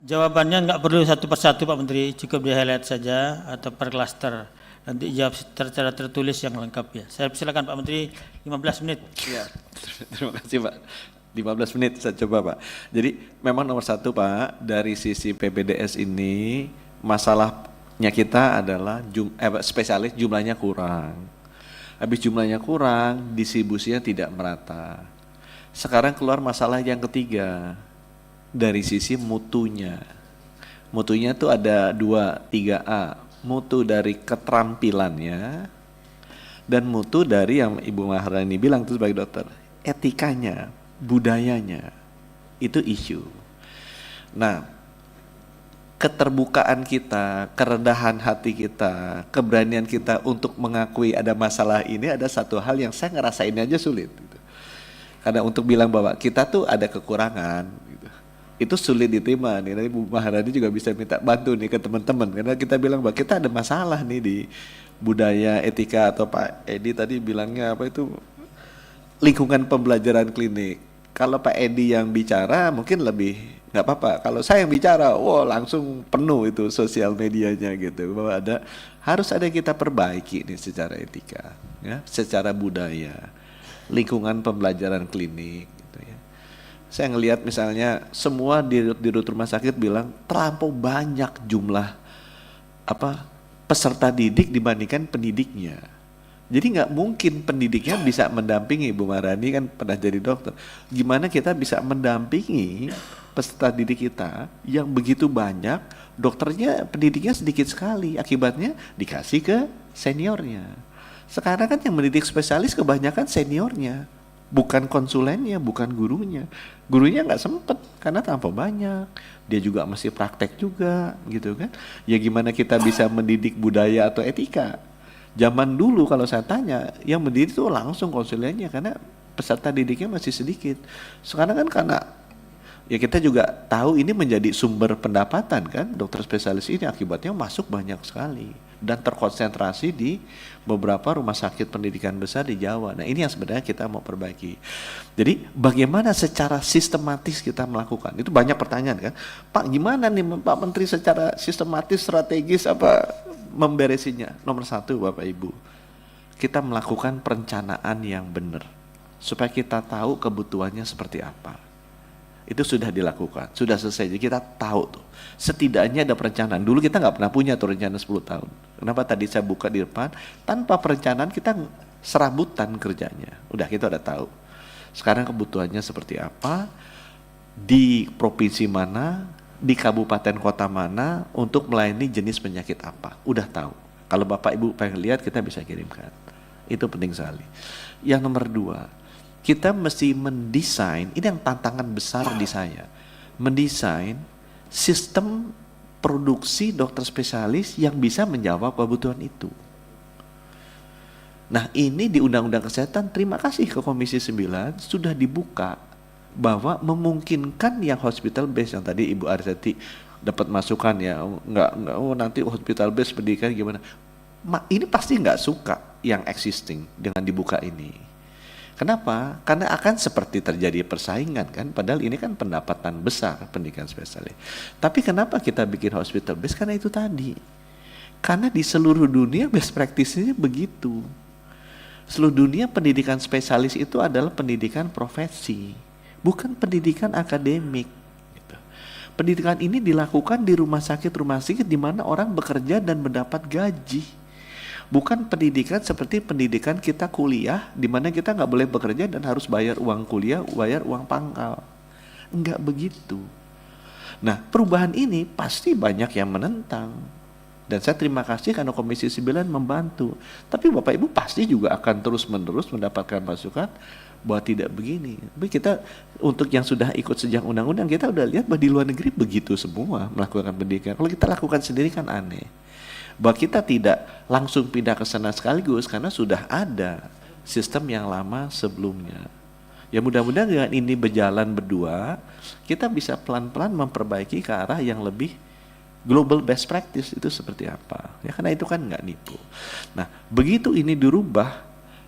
Jawabannya nggak perlu satu persatu Pak Menteri, cukup di highlight saja atau per klaster. Nanti jawab secara tertulis yang lengkap ya. Saya silakan Pak Menteri 15 menit. Ya, terima kasih Pak. 15 menit saya coba Pak. Jadi memang nomor satu Pak, dari sisi PPDS ini masalahnya kita adalah spesialis jumlahnya kurang. Habis jumlahnya kurang, distribusinya tidak merata. Sekarang keluar masalah yang ketiga, dari sisi mutunya. Mutunya tuh ada 3A, mutu dari keterampilannya, dan mutu dari yang Ibu Maharani bilang itu sebagai dokter, etikanya, budayanya, itu isu. Nah, keterbukaan kita, kerendahan hati kita, keberanian kita untuk mengakui ada masalah ini ada satu hal yang saya ngerasain aja sulit. Gitu. Karena untuk bilang bahwa kita tuh ada kekurangan, gitu, itu sulit diterima nih. Nanti Bu Maharani juga bisa minta bantu nih ke teman-teman, karena kita bilang bahwa kita ada masalah nih di budaya, etika, atau Pak Edi tadi bilangnya apa itu, lingkungan pembelajaran klinik. Kalau Pak Edi yang bicara mungkin lebih nggak apa-apa. Kalau saya yang bicara, wah langsung penuh itu sosial medianya gitu. Bahwa harus ada yang kita perbaiki nih secara etika, ya, secara budaya, lingkungan pembelajaran klinik. Gitu ya. Saya ngelihat misalnya semua di rumah sakit bilang terlampau banyak jumlah peserta didik dibandingkan pendidiknya. Jadi nggak mungkin pendidiknya bisa mendampingi. Bu Maharani kan pernah jadi dokter. Gimana kita bisa mendampingi peserta didik kita yang begitu banyak, dokternya pendidiknya sedikit sekali, akibatnya dikasih ke seniornya. Sekarang kan yang mendidik spesialis kebanyakan seniornya, bukan konsulennya, bukan gurunya. Gurunya nggak sempet karena terlampau banyak. Dia juga masih praktek juga, gitu kan? Ya gimana kita bisa mendidik budaya atau etika? Zaman dulu kalau saya tanya, yang mendidik itu langsung konsulennya karena peserta didiknya masih sedikit. Sekarang kan karena ya kita juga tahu ini menjadi sumber pendapatan kan, dokter spesialis ini akibatnya masuk banyak sekali dan terkonsentrasi di beberapa rumah sakit pendidikan besar di Jawa. Nah ini yang sebenarnya kita mau perbaiki. Jadi bagaimana secara sistematis kita melakukan? Itu banyak pertanyaan kan, Pak gimana nih Pak Menteri secara sistematis, strategis memberesinya? Nomor satu Bapak Ibu, kita melakukan perencanaan yang benar supaya kita tahu kebutuhannya seperti apa. Itu sudah dilakukan, sudah selesai. Jadi kita tahu tuh, setidaknya ada perencanaan. Dulu kita nggak pernah punya tuh rencana 10 tahun. Kenapa tadi saya buka di depan, tanpa perencanaan kita serabutan kerjanya. Udah kita udah tahu. Sekarang kebutuhannya seperti apa, di provinsi mana, di kabupaten kota mana, untuk melayani jenis penyakit apa. Udah tahu. Kalau Bapak Ibu pengen lihat, kita bisa kirimkan. Itu penting sekali. Yang nomor 2, kita mesti mendesain, ini yang tantangan besar di saya, mendesain sistem produksi dokter spesialis yang bisa menjawab kebutuhan itu. Nah ini di Undang-Undang Kesehatan, terima kasih ke Komisi 9, sudah dibuka bahwa memungkinkan yang hospital base, yang tadi Ibu Arseti dapat masukan ya, enggak, nanti hospital base pendidikan gimana. Ini pasti nggak suka yang existing dengan dibuka ini. Kenapa? Karena akan seperti terjadi persaingan kan, padahal ini kan pendapatan besar pendidikan spesialis. Tapi kenapa kita bikin hospital base? Karena itu tadi. Karena di seluruh dunia best practice-nya begitu. Seluruh dunia pendidikan spesialis itu adalah pendidikan profesi, bukan pendidikan akademik. Gitu. Pendidikan ini dilakukan di rumah sakit di mana orang bekerja dan mendapat gaji. Bukan pendidikan seperti pendidikan kita kuliah, di mana kita nggak boleh bekerja dan harus bayar uang kuliah, bayar uang pangkal. Enggak begitu. Nah, perubahan ini pasti banyak yang menentang. Dan saya terima kasih karena Komisi 9 membantu. Tapi Bapak Ibu pasti juga akan terus-menerus mendapatkan masukan bahwa tidak begini. Tapi kita untuk yang sudah ikut sejak undang-undang, kita udah lihat bahwa di luar negeri begitu semua melakukan pendidikan. Kalau kita lakukan sendiri kan aneh. Bahwa kita tidak langsung pindah ke sana sekaligus karena sudah ada sistem yang lama sebelumnya. Ya mudah-mudahan dengan ini berjalan berdua, kita bisa pelan-pelan memperbaiki ke arah yang lebih global best practice itu seperti apa. Ya karena itu kan nggak nipu. Nah begitu ini dirubah,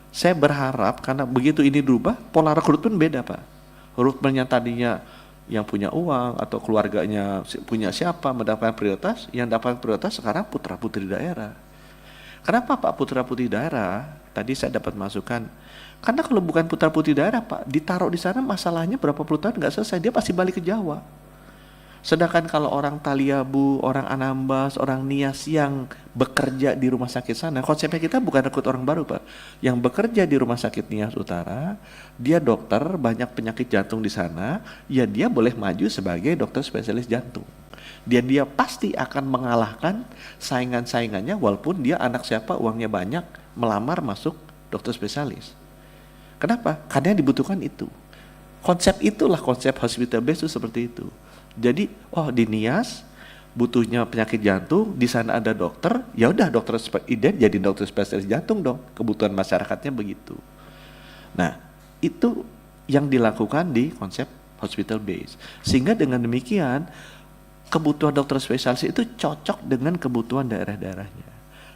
saya berharap karena begitu ini dirubah, pola rekrutmen beda Pak. Rekrutmen yang tadinya yang punya uang atau keluarganya punya siapa mendapatkan prioritas, yang dapat prioritas sekarang putra-putri daerah. Kenapa Pak putra-putri daerah? Tadi saya dapat masukan, karena kalau bukan putra-putri daerah Pak, ditaruh di sana masalahnya berapa puluh tahun nggak selesai, dia pasti balik ke Jawa. Sedangkan kalau orang Taliabu, orang Anambas, orang Nias yang bekerja di rumah sakit sana, konsepnya kita bukan rekrut orang baru Pak. Yang bekerja di rumah sakit Nias Utara, dia dokter, banyak penyakit jantung di sana, ya dia boleh maju sebagai dokter spesialis jantung. Dia pasti akan mengalahkan saingan-saingannya walaupun dia anak siapa, uangnya banyak, melamar masuk dokter spesialis. Kenapa? Karena yang dibutuhkan itu. Konsep itulah konsep hospital base itu seperti itu. Jadi, di Nias butuhnya penyakit jantung, di sana ada dokter, ya udah dokter iden jadi dokter spesialis jantung dong. Kebutuhan masyarakatnya begitu. Nah, itu yang dilakukan di konsep hospital base. Sehingga dengan demikian kebutuhan dokter spesialis itu cocok dengan kebutuhan daerah-daerahnya.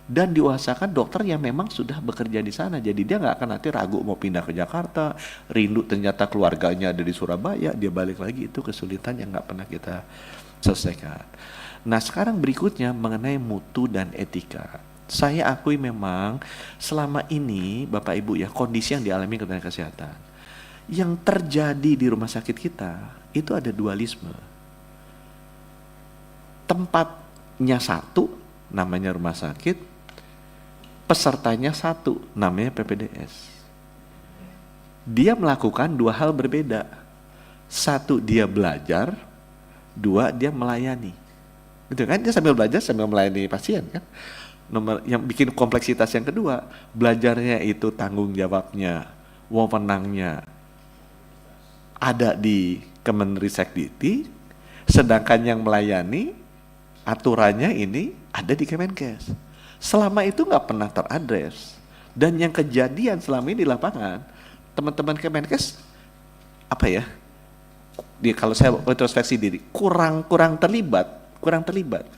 Dan diusahakan dokter yang memang sudah bekerja di sana, jadi dia nggak akan nanti ragu mau pindah ke Jakarta, rindu ternyata keluarganya ada di Surabaya, dia balik lagi, itu kesulitan yang nggak pernah kita selesaikan. Nah sekarang berikutnya mengenai mutu dan etika. Saya akui memang selama ini Bapak Ibu ya, kondisi yang dialami Kementerian Kesehatan, yang terjadi di rumah sakit kita itu ada dualisme. Tempatnya satu, namanya rumah sakit, pesertanya satu, namanya PPDS. Dia melakukan dua hal berbeda. Satu, dia belajar. Dua, dia melayani. Gitu kan? Dia sambil belajar sambil melayani pasien kan. Nomor yang bikin kompleksitas yang kedua, belajarnya itu tanggung jawabnya, wewenangnya ada di Kemenristekdikti, sedangkan yang melayani aturannya ini ada di Kemenkes. Selama itu nggak pernah teradres, dan yang kejadian selama ini di lapangan, teman-teman Kemenkes apa ya? Kalau saya introspeksi diri, kurang terlibat.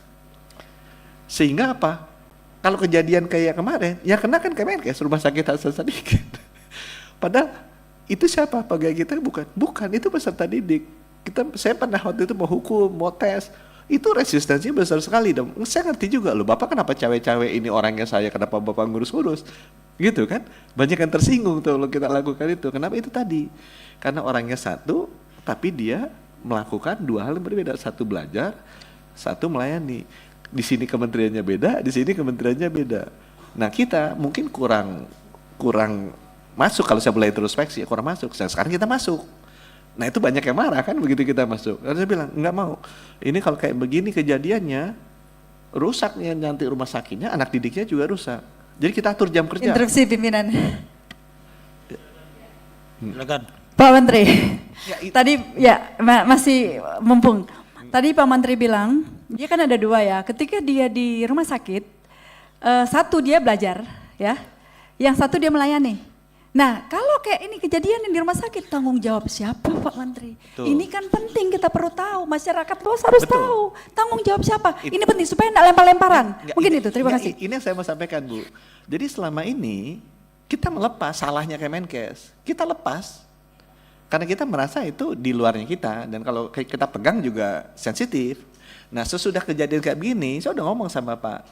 Sehingga apa? Kalau kejadian kayak kemarin, ya kena kan Kemenkes, rumah sakit Hasan Sadikin. Padahal itu siapa? Pegawai kita bukan itu peserta didik. Saya pernah waktu itu mau hukum, mau tes. Itu resistensinya besar sekali dong. Saya ngerti juga loh, Bapak kenapa cawe-cawe ini orangnya saya, kenapa Bapak ngurus-ngurus? Gitu kan? Banyak yang tersinggung tuh kalau kita lakukan itu. Kenapa itu tadi? Karena orangnya satu, tapi dia melakukan dua hal yang berbeda. Satu belajar, satu melayani. Di sini kementeriannya beda, di sini kementeriannya beda. Nah kita mungkin kurang masuk, kalau saya boleh introspeksi, kurang masuk. Sekarang kita masuk. Nah itu banyak yang marah kan begitu kita masuk. Karena saya bilang, enggak mau. Ini kalau kayak begini kejadiannya, rusaknya nanti rumah sakitnya, anak didiknya juga rusak. Jadi kita atur jam kerja. Interupsi pimpinan. Silakan. Pak Menteri, Ya, tadi ya masih mumpung. Tadi Pak Menteri bilang, dia kan ada dua ya, ketika dia di rumah sakit, satu dia belajar ya, yang satu dia melayani. Nah, kalau kayak ini kejadian yang di rumah sakit, tanggung jawab siapa Pak Menteri? Betul. Ini kan penting, kita perlu tahu, masyarakat luas harus Betul. tahu. Tanggung jawab siapa? Ini penting supaya enggak lempar-lemparan. Mungkin itu, terima kasih. Ini yang saya mau sampaikan Bu. Jadi selama ini kita melepas salahnya Kemenkes. Kita lepas. Karena kita merasa itu di luarnya kita. Dan kalau kita pegang juga sensitif. Nah sesudah kejadian kayak begini, saya udah ngomong sama Pak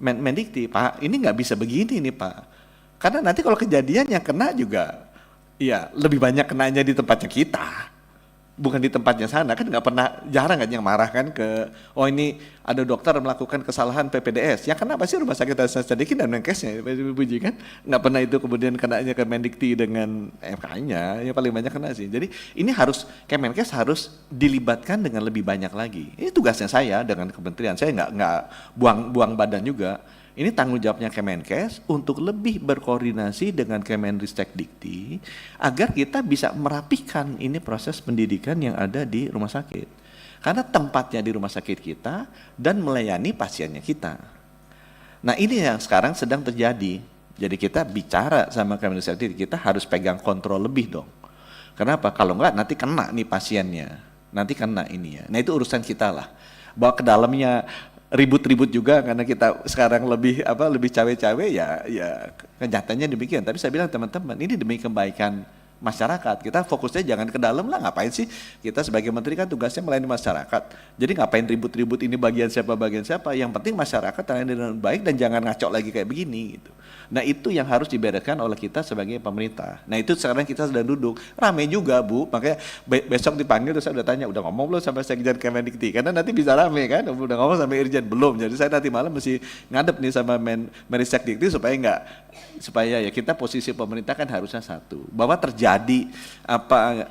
Mendikti, Pak ini nggak bisa begini nih Pak. Karena nanti kalau kejadian yang kena juga, ya lebih banyak kenanya di tempatnya kita, bukan di tempatnya sana. Kan nggak pernah, jarang kan yang marah kan ke, ini ada dokter melakukan kesalahan PPDS. Yang kena pasti rumah sakit Hasan Sadikin dan Menkesnya, puji kan? Nggak pernah itu kemudian kenanya ke Mendikti dengan MK-nya, yang paling banyak kena sih. Jadi ini harus, Kemenkes harus dilibatkan dengan lebih banyak lagi. Ini tugasnya saya dengan kementerian, saya nggak buang badan juga. Ini tanggung jawabnya Kemenkes untuk lebih berkoordinasi dengan Kemenristekdikti agar kita bisa merapikan ini proses pendidikan yang ada di rumah sakit. Karena tempatnya di rumah sakit kita dan melayani pasiennya kita. Nah ini yang sekarang sedang terjadi. Jadi kita bicara sama Kemenristekdikti, kita harus pegang kontrol lebih dong. Kenapa? Kalau enggak nanti kena nih pasiennya. Nanti kena ini ya. Nah itu urusan kita lah. Bawa ke dalamnya ribut-ribut juga karena kita sekarang lebih cawe-cawe ya kenyataannya demikian. Tapi saya bilang teman-teman ini demi kebaikan masyarakat. Kita fokusnya jangan ke dalam lah, ngapain sih? Kita sebagai menteri kan tugasnya melayani masyarakat. Jadi ngapain ribut-ribut ini bagian siapa, yang penting masyarakat terlayani dengan baik dan jangan ngacok lagi kayak begini gitu. Nah itu yang harus dibereskan oleh kita sebagai pemerintah. Nah itu sekarang kita sedang duduk, rame juga Bu, makanya besok dipanggil terus saya udah tanya, udah ngomong belum sampai Sekjen Kemendikti? Karena nanti bisa rame kan, udah ngomong sampai Irjen belum, jadi saya nanti malam mesti ngadep nih sama Menristek supaya ya kita posisi pemerintah kan harusnya satu, bahwa terjadi apa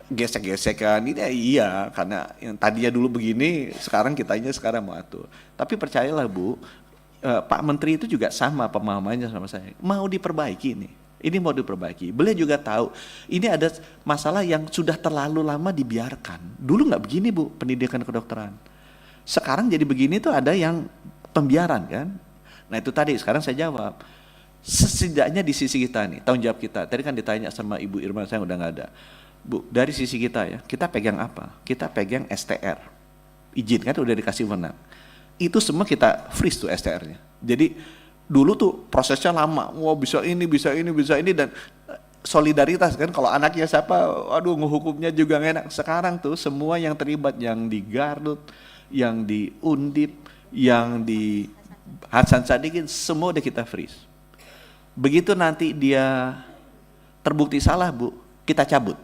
gesek-gesekan ini ya iya, karena yang tadinya dulu begini, sekarang sekarang mau atur. Tapi percayalah Bu, Pak Menteri itu juga sama pemahamannya sama saya, mau diperbaiki nih. Ini mau diperbaiki. Beliau juga tahu ini ada masalah yang sudah terlalu lama dibiarkan. Dulu nggak begini Bu, pendidikan kedokteran. Sekarang jadi begini tuh ada yang pembiaran kan. Nah itu tadi, sekarang saya jawab. Setidaknya di sisi kita nih, tanggung jawab kita. Tadi kan ditanya sama Ibu Irma, saya udah nggak ada. Bu, dari sisi kita ya, kita pegang apa? Kita pegang STR. Izin kan udah dikasih wewenang. Itu semua kita freeze tuh STR-nya. Jadi dulu tuh prosesnya lama, wah bisa ini dan solidaritas kan, kalau anaknya siapa, aduh ngehukumnya juga gak enak. Sekarang tuh semua yang terlibat, yang di Garut, yang di Undip, yang di Hasan Sadikin, semua udah kita freeze. Begitu nanti dia terbukti salah Bu, kita cabut.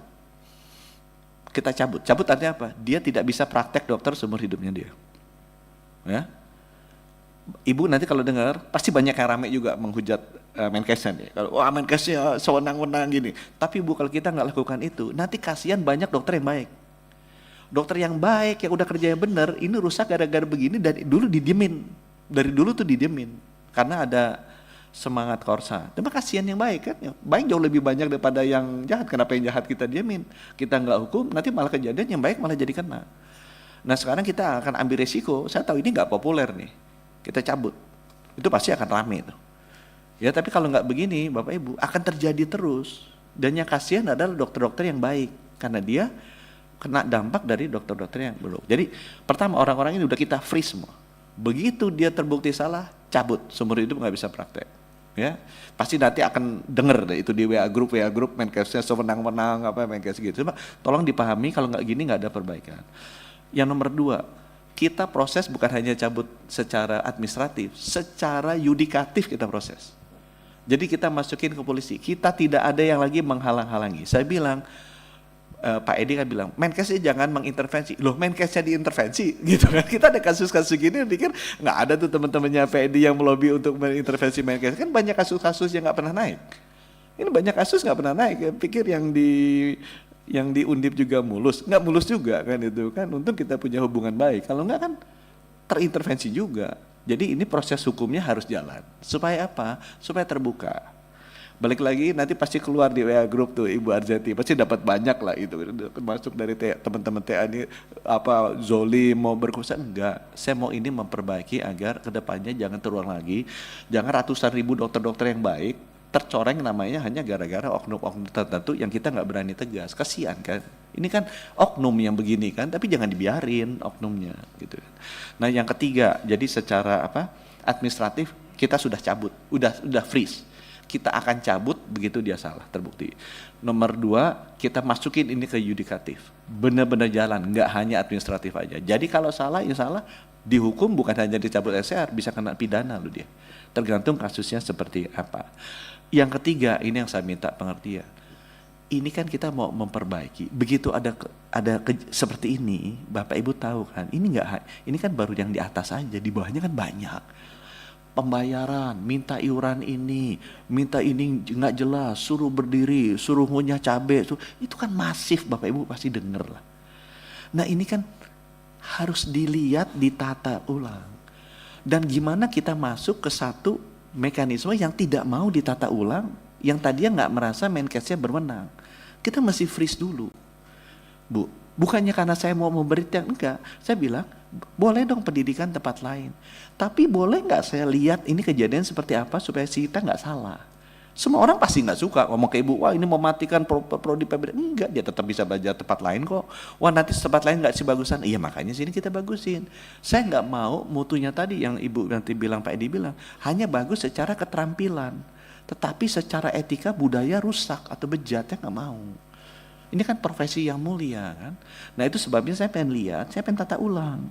Cabut artinya apa? Dia tidak bisa praktek dokter seumur hidupnya dia. Ya, Ibu nanti kalau dengar pasti banyak yang rame juga menghujat Menkesnya nih. Kalau wah Menkesnya sewenang-wenang gini. Tapi Bu, kalau kita nggak lakukan itu, nanti kasihan banyak dokter yang baik. Dokter yang baik yang udah kerja yang benar, ini rusak gara-gara begini dan dulu didiemin. Dari dulu tuh didiemin karena ada semangat korsa. Tapi kasihan yang baik kan, yang baik jauh lebih banyak daripada yang jahat. Kenapa yang jahat kita diemin? Kita nggak hukum, nanti malah kejadian yang baik malah jadi kena. Nah sekarang kita akan ambil resiko, saya tahu ini nggak populer nih, kita cabut, itu pasti akan rame tuh. Ya tapi kalau nggak begini Bapak Ibu akan terjadi terus, dan yang kasihan adalah dokter-dokter yang baik, karena dia kena dampak dari dokter-dokter yang belum. Jadi pertama orang-orang ini udah kita freeze semua, begitu dia terbukti salah, cabut, seumur hidup nggak bisa praktek. Ya pasti nanti akan denger deh itu di WA group Menkesnya sewenang-wenang apa Menkes gitu. Cuma tolong dipahami kalau nggak gini nggak ada perbaikan. Yang nomor 2, kita proses bukan hanya cabut secara administratif, secara yudikatif kita proses. Jadi kita masukin ke polisi, kita tidak ada yang lagi menghalang-halangi. Saya bilang, Pak Edi kan bilang, Menkesnya jangan mengintervensi. Loh Menkesnya diintervensi gitu kan. Kita ada kasus-kasus gini, pikir nggak ada tuh teman-temannya Pak Edi yang melobi untuk mengintervensi Menkes. Kan banyak kasus-kasus yang nggak pernah naik. Ini banyak kasus nggak pernah naik, pikir yang di Undip juga mulus, nggak mulus juga kan itu kan, untung kita punya hubungan baik, kalau nggak kan terintervensi juga. Jadi ini proses hukumnya harus jalan, supaya apa? Supaya terbuka. Balik lagi nanti pasti keluar di WA group tuh Ibu Arzeti, pasti dapat banyak lah itu, termasuk dari teman-teman TA ini apa Zoli mau berkuasa, enggak. Saya mau ini memperbaiki agar kedepannya jangan terulang lagi, jangan ratusan ribu dokter-dokter yang baik tercoreng namanya hanya gara-gara oknum-oknum tertentu yang kita nggak berani tegas. Kasihan kan, ini kan oknum yang begini kan, tapi jangan dibiarin oknumnya gitu. Nah yang ketiga, jadi secara administratif kita sudah cabut, udah freeze, kita akan cabut begitu dia salah terbukti. Nomor 2, kita masukin ini ke yudikatif, benar-benar jalan, nggak hanya administratif aja. Jadi kalau salah ya salah, dihukum bukan hanya dicabut SR, bisa kena pidana loh dia, tergantung kasusnya seperti apa. Yang ketiga, ini yang saya minta pengertian. Ini kan kita mau memperbaiki. Begitu ada seperti ini, Bapak Ibu tahu kan, ini kan baru yang di atas aja, di bawahnya kan banyak. Pembayaran, minta iuran ini, minta ini nggak jelas, suruh berdiri, suruh ngunyah cabai, itu kan masif, Bapak Ibu pasti denger lah. Nah ini kan harus dilihat, ditata ulang. Dan gimana kita masuk ke satu mekanisme yang tidak mau ditata ulang, yang tadinya nggak merasa Menkesnya berwenang. Kita mesti freeze dulu, Bu. Bukannya karena saya mau memberitakan, enggak. Saya bilang, boleh dong pendidikan tempat lain. Tapi boleh nggak saya lihat ini kejadian seperti apa supaya kita nggak salah. Semua orang pasti nggak suka ngomong ke ibu, wah ini mematikan prodi PBD. Enggak, dia tetap bisa belajar tempat lain kok. Wah nanti tempat lain nggak sih bagusan. Iya makanya sini kita bagusin. Saya nggak mau mutunya tadi yang ibu nanti bilang, Pak Edi bilang, hanya bagus secara keterampilan. tetapi secara etika budaya rusak atau bejat, saya nggak mau. Ini kan profesi yang mulia kan. Nah itu sebabnya saya pengen lihat, saya pengen tata ulang.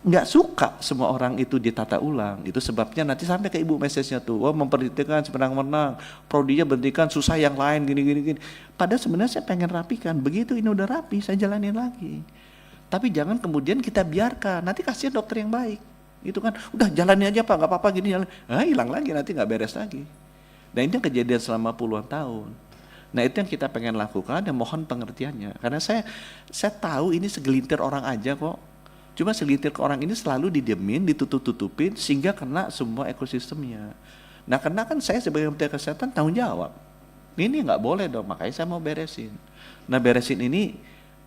Nggak suka semua orang itu ditata ulang. Itu sebabnya nanti sampai ke ibu message-nya tuh, oh memperhitungkan semenang-menang, prodinya berhentikan, susah yang lain gini. Padahal sebenarnya saya pengen rapikan. Begitu ini udah rapi, saya jalanin lagi. Tapi jangan kemudian kita biarkan, nanti kasihan dokter yang baik. Itu kan, udah jalani aja Pak, nggak apa-apa gini jalan. Hilang lagi, nanti nggak beres lagi. Dan ini kejadian selama puluhan tahun. Nah itu yang kita pengen lakukan dan mohon pengertiannya. Karena saya tahu ini segelintir orang aja kok. Cuma segelintir orang ini selalu didiemin, ditutup-tutupin sehingga kena semua ekosistemnya. Nah karena kan saya sebagai Menteri Kesehatan tanggung jawab. Ini nggak boleh dong, makanya saya mau beresin. Nah beresin ini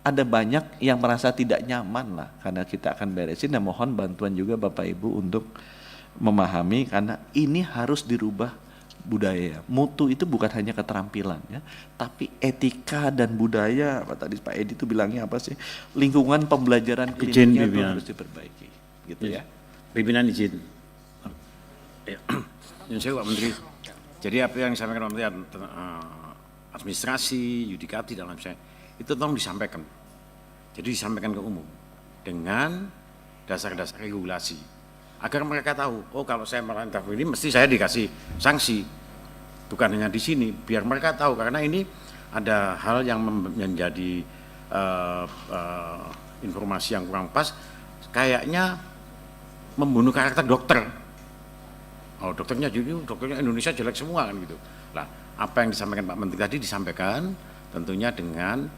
ada banyak yang merasa tidak nyaman lah karena kita akan beresin, dan mohon bantuan juga Bapak Ibu untuk memahami karena ini harus dirubah budaya. Mutu itu bukan hanya keterampilan ya, tapi etika dan budaya. Apa tadi Pak Edi itu bilangnya apa sih? Lingkungan pembelajaran kliniknya itu harus diperbaiki. Gitu ya. Pimpinan izin. Ya. Saya Pak Menteri. Jadi apa yang disampaikan Pak Menteri administrasi, yudikati dalam saya itu tolong disampaikan. Jadi disampaikan ke umum dengan dasar-dasar regulasi agar mereka tahu, oh kalau saya melanggar ini mesti saya dikasih sanksi. Bukan hanya di sini, biar mereka tahu karena ini ada hal yang menjadi informasi yang kurang pas, kayaknya membunuh karakter dokter. Oh dokternya Indonesia jelek semua kan gitu. Lah apa yang disampaikan Pak Menteri tadi disampaikan tentunya dengan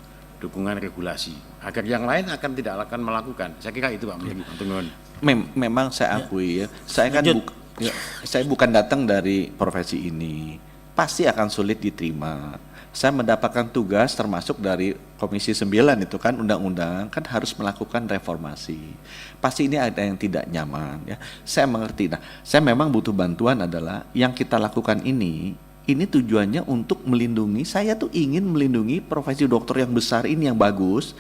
dukungan regulasi agar yang lain tidak akan melakukan. Saya kira itu Pak Menteri. Memang saya akui ya, saya kan saya bukan datang dari profesi ini, pasti akan sulit diterima. Saya mendapatkan tugas termasuk dari Komisi 9 itu kan undang-undang kan harus melakukan reformasi. Pasti ini ada yang tidak nyaman ya. Saya mengerti. Nah, saya memang butuh bantuan adalah yang kita lakukan ini tujuannya untuk melindungi, saya tuh ingin melindungi profesi dokter yang besar ini yang bagus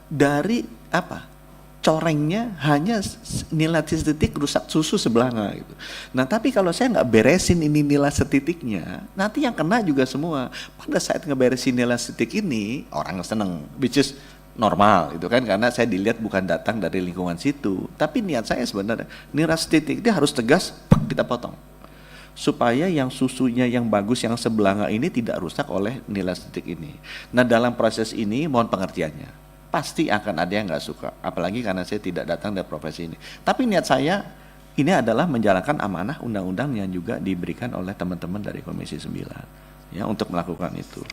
dari apa? Corengnya hanya nilai setitik rusak susu sebelanga gitu. Nah tapi kalau saya nggak beresin ini nilai setitiknya, nanti yang kena juga semua. Pada saat ngeberesin nilai setitik ini, orang seneng, which is normal itu kan, karena saya dilihat bukan datang dari lingkungan situ. Tapi niat saya sebenarnya nilai setitik itu harus tegas, kita potong. Supaya yang susunya yang bagus yang sebelanga ini tidak rusak oleh nilai setitik ini. Nah dalam proses ini mohon pengertiannya, pasti akan ada yang nggak suka, apalagi karena saya tidak datang dari profesi ini. Tapi niat saya ini adalah menjalankan amanah undang-undang yang juga diberikan oleh teman-teman dari Komisi 9 ya untuk melakukan itu.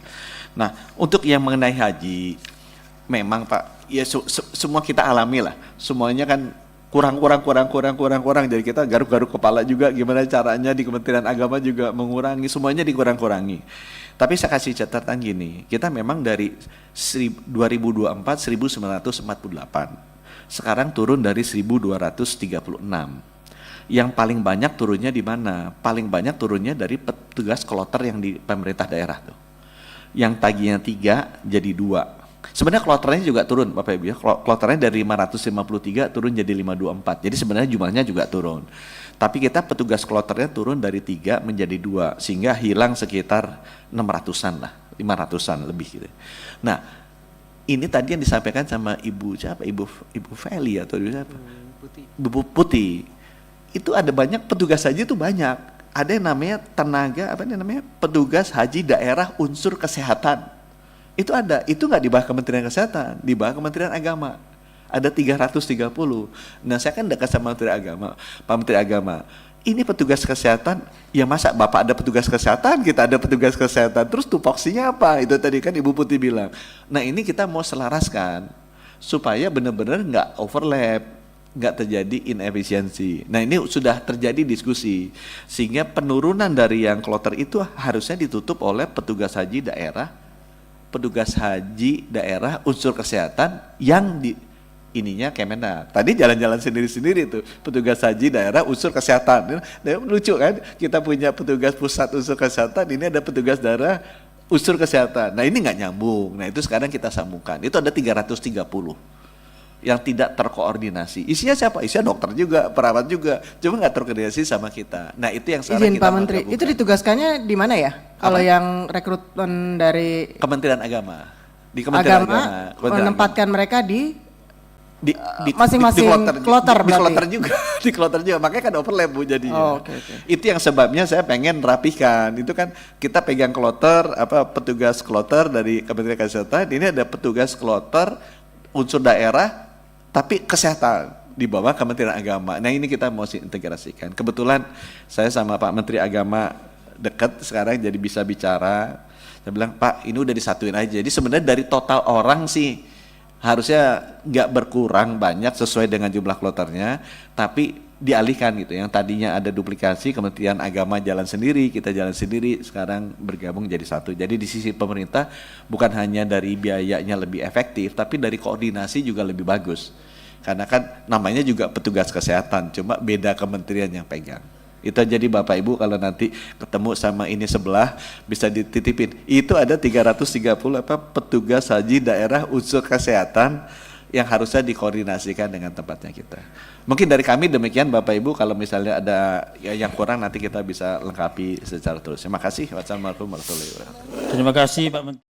Nah untuk yang mengenai haji, memang Pak ya semua kita alami lah, semuanya kan kurang. Jadi kita garuk-garuk kepala juga gimana caranya di Kementerian Agama juga mengurangi, semuanya dikurang-kurangi. Tapi saya kasih catatan gini, kita memang dari 2024 1948, sekarang turun dari 1236. Yang paling banyak turunnya di mana? Paling banyak turunnya dari petugas kloter yang di pemerintah daerah tuh. Yang tagihnya 3 jadi 2. Sebenarnya kloternya juga turun Bapak Ibu ya, kloternya dari 553 turun jadi 524, jadi sebenarnya jumlahnya juga turun. Tapi kita petugas kloternya turun dari 3 menjadi 2, sehingga hilang sekitar 600-an lah, 500-an lebih gitu. Nah ini tadi yang disampaikan sama Ibu siapa? Ibu Feli atau Ibu siapa? Ibu Putih. Itu ada banyak petugas haji itu banyak. Ada yang namanya petugas haji daerah unsur kesehatan. Itu ada, itu nggak di bawah Kementerian Kesehatan, di bawah Kementerian Agama. Ada 330. Nah saya kan dekat sama Menteri Agama, Pak Menteri Agama. Ini petugas kesehatan, ya masa Bapak ada petugas kesehatan, kita ada petugas kesehatan, terus tupoksinya apa? Itu tadi kan Ibu Putih bilang. Nah ini kita mau selaraskan, supaya benar-benar nggak overlap, nggak terjadi inefisiensi. Nah ini sudah terjadi diskusi, sehingga penurunan dari yang kloter itu harusnya ditutup oleh petugas haji daerah unsur kesehatan yang di ininya Kemenak. Tadi jalan-jalan sendiri-sendiri tuh petugas haji daerah unsur kesehatan. Nah, lucu kan? Kita punya petugas pusat unsur kesehatan, ini ada petugas daerah unsur kesehatan. Nah, ini nggak nyambung. Nah, itu sekarang kita sambungkan. Itu ada 330. yang tidak terkoordinasi. Isinya siapa? Isinya dokter juga, perawat juga, cuma nggak terkoordinasi sama kita. Nah itu yang sekarang Izin kita Pak Menteri, mau itu ditugaskannya di mana ya? Kalau yang rekrutmen dari Kementerian Agama. Di Kementerian agama Kementerian menempatkan mereka di di masing-masing kloter di berarti? kloter juga di kloter juga, makanya kan overlap Bu jadinya. Oh, oke. Itu yang sebabnya saya pengen rapihkan. Itu kan kita pegang kloter, petugas kloter dari Kementerian Kesehatan, ini ada petugas kloter unsur daerah tapi kesehatan di bawah Kementerian Agama. Nah ini kita mau integrasikan. Kebetulan saya sama Pak Menteri Agama dekat sekarang, jadi bisa bicara. Saya bilang, Pak ini udah disatuin aja. Jadi sebenarnya dari total orang sih harusnya nggak berkurang banyak sesuai dengan jumlah kloternya, tapi dialihkan gitu. Yang tadinya ada duplikasi, Kementerian Agama jalan sendiri, kita jalan sendiri, sekarang bergabung jadi satu. Jadi di sisi pemerintah bukan hanya dari biayanya lebih efektif, tapi dari koordinasi juga lebih bagus. Karena kan namanya juga petugas kesehatan, cuma beda kementerian yang pegang. Itu jadi Bapak Ibu kalau nanti ketemu sama ini sebelah bisa dititipin. Itu ada 330 petugas haji daerah unsur kesehatan yang harusnya dikoordinasikan dengan tempatnya kita. Mungkin dari kami demikian Bapak Ibu, kalau misalnya ada yang kurang nanti kita bisa lengkapi secara terus. Terima kasih. Wassalamualaikum warahmatullahi wabarakatuh. Terima kasih Pak Menteri.